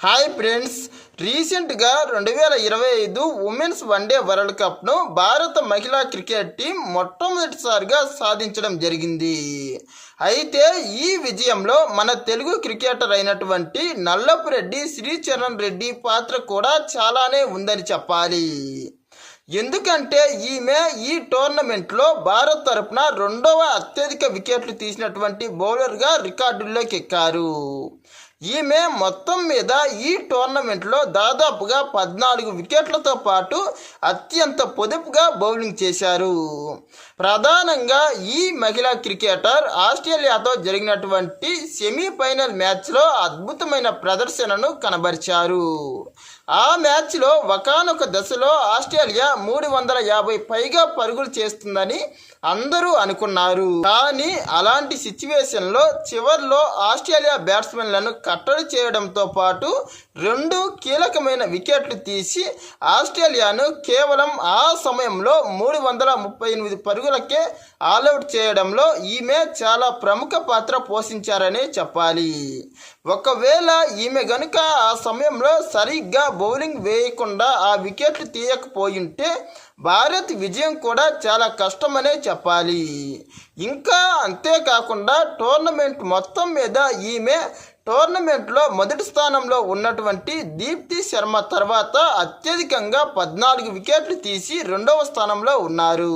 Hi friends, రీసెంట్గా 2025 women's one day world కప్ను భారత మహిళా క్రికెట్ టీం మొట్టమొదటిసారిగా సాధించడం జరిగింది. అయితే ఈ విజయంలో మన తెలుగు క్రికెటర్ అయినటువంటి నల్లపురెడ్డి శ్రీచరణ్ రెడ్డి పాత్ర కూడా చాలానే ఉందని చెప్పాలి. ఎందుకంటే ఈమె ఈ టోర్నమెంట్లో భారత్ తరపున రెండవ అత్యధిక వికెట్లు తీసినటువంటి బౌలర్గా రికార్డుల్లోకి ఎక్కారు. ఈమె మొత్తం మీద ఈ టోర్నమెంట్లో దాదాపుగా 14 వికెట్లతో పాటు అత్యంత పొదుపుగా బౌలింగ్ చేశారు. ప్రధానంగా ఈ మహిళా క్రికెటర్ ఆస్ట్రేలియాతో జరిగినటువంటి సెమీఫైనల్ మ్యాచ్లో అద్భుతమైన ప్రదర్శనను కనబరిచారు. ఆ మ్యాచ్లో ఒకానొక దశలో ఆస్ట్రేలియా 350 పైగా పరుగులు చేస్తుందని అందరూ అనుకున్నారు. కానీ అలాంటి సిచ్యువేషన్లో చివర్లో ఆస్ట్రేలియా బ్యాట్స్మెన్లను కట్టడి చేయడంతో పాటు 2 కీలకమైన వికెట్లు తీసి ఆస్ట్రేలియాను కేవలం ఆ సమయంలో 338 పరుగులకే ఆల్అవుట్ చేయడంలో ఈమె చాలా ప్రముఖ పాత్ర పోషించారనే చెప్పాలి. ఒకవేళ ఈమె గనుక ఆ సమయంలో సరిగ్గా బౌలింగ్ వేయకుండా ఆ వికెట్లు తీయకపోయింటే భారత్ విజయం కూడా చాలా కష్టమనే చెప్పాలి. ఇంకా అంతేకాకుండా టోర్నమెంట్ మొత్తం మీద ఈమె టోర్నమెంట్లో మొదటి స్థానంలో ఉన్నటువంటి దీప్తి శర్మ తర్వాత అత్యధికంగా 14 వికెట్లు తీసి రెండవ స్థానంలో ఉన్నారు.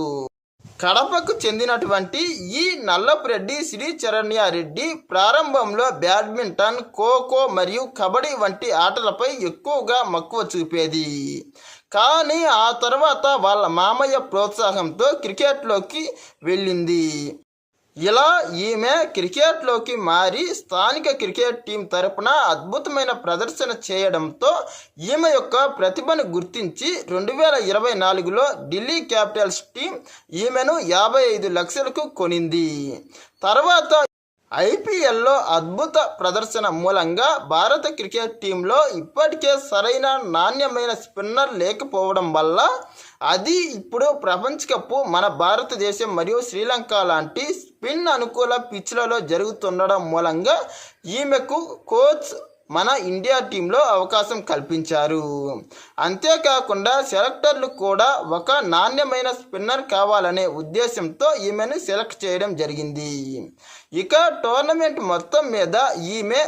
కడపకు చెందినటువంటి ఈ నల్లపురెడ్డి శ్రీచరణ్యారెడ్డి ప్రారంభంలో బ్యాడ్మింటన్, ఖోఖో మరియు కబడ్డీ వంటి ఆటలపై ఎక్కువగా మక్కువ చూపేది. కానీ ఆ తర్వాత వాళ్ళ మామయ్య ప్రోత్సాహంతో క్రికెట్లోకి వెళ్ళింది. ఇలా ఈమె క్రికెట్లోకి మారి స్థానిక క్రికెట్ టీం తరపున అద్భుతమైన ప్రదర్శన చేయడంతో ఈమె యొక్క ప్రతిభను గుర్తించి 2024లో ఢిల్లీ క్యాపిటల్స్ టీం ఈమెను 55 లక్షలకు కొనింది. తర్వాత ఐపీఎల్లో అద్భుత ప్రదర్శన మూలంగా భారత క్రికెట్ టీంలో ఇప్పటికే సరైన నాణ్యమైన స్పిన్నర్ లేకపోవడం వల్ల అది ఇప్పుడు ప్రపంచ కప్ మన భారతదేశం మరియు శ్రీలంక లాంటి స్పిన్ అనుకూల పిచ్లలో జరుగుతుండడం మూలంగా ఈమెకు కోచ్ మన ఇండియా టీంలో అవకాశం కల్పించారు. అంతేకాకుండా సెలెక్టర్లు కూడా ఒక నాణ్యమైన స్పిన్నర్ కావాలనే ఉద్దేశంతో ఈమెను సెలెక్ట్ చేయడం జరిగింది. ఇక టోర్నమెంట్ మొత్తం మీద ఈమె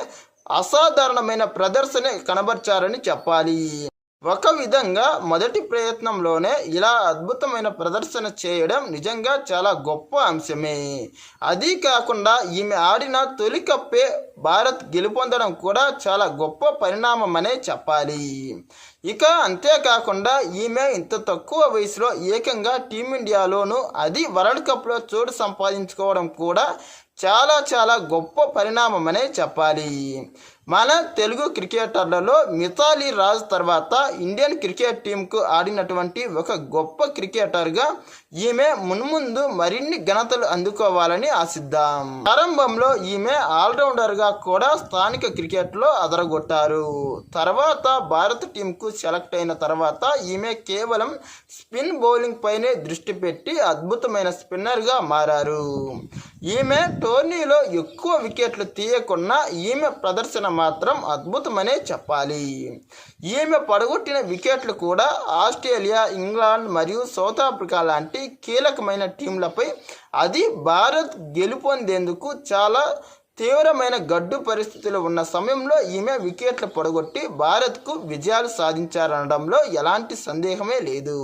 అసాధారణమైన ప్రదర్శన కనబర్చారని చెప్పాలి. ఒక విధంగా మొదటి ప్రయత్నంలోనే ఇలా అద్భుతమైన ప్రదర్శన చేయడం నిజంగా చాలా గొప్ప అంశమే. అదీ కాకుండా ఈమె ఆడిన తొలి కప్పే భారత్ గెలుపొందడం కూడా చాలా గొప్ప పరిణామమనే చెప్పాలి. ఇక అంతేకాకుండా ఈమె ఇంత తక్కువ వయసులో ఏకంగా టీమిండియాలోనూ అది వరల్డ్ కప్లో చోటు సంపాదించుకోవడం కూడా చాలా గొప్ప పరిణామమనే చెప్పాలి. మన తెలుగు క్రికెటర్లలో మిథాలీ రాజ్ తర్వాత ఇండియన్ క్రికెట్ టీంకు ఆడినటువంటి ఒక గొప్ప క్రికెటర్గా ఈమె మున్ముందు మరిన్ని ఘనతలు అందుకోవాలని ఆశిద్దాం. ప్రారంభంలో ఈమె ఆల్రౌండర్గా కూడా స్థానిక క్రికెట్లో అదరగొట్టారు. తర్వాత భారత టీంకు సెలెక్ట్ అయిన తర్వాత ఈమె కేవలం స్పిన్ బౌలింగ్ పైనే దృష్టి పెట్టి అద్భుతమైన స్పిన్నర్గా మారారు. ఈమె టోర్నీలో ఎక్కువ వికెట్లు తీయకున్నా ఈమె ప్రదర్శన మాత్రం అద్భుతమనే చెప్పాలి. ఈమె పడగొట్టిన వికెట్లు కూడా ఆస్ట్రేలియా, ఇంగ్లాండ్ మరియు సౌత్ ఆఫ్రికా లాంటి కీలకమైన టీంలపై అది భారత్ గెలుపొందేందుకు చాలా తీవ్రమైన గడ్డు పరిస్థితులు ఉన్న సమయంలో ఈమె వికెట్లు పడగొట్టి భారత్కు విజయాలు సాధించారనడంలో ఎలాంటి సందేహమే లేదు.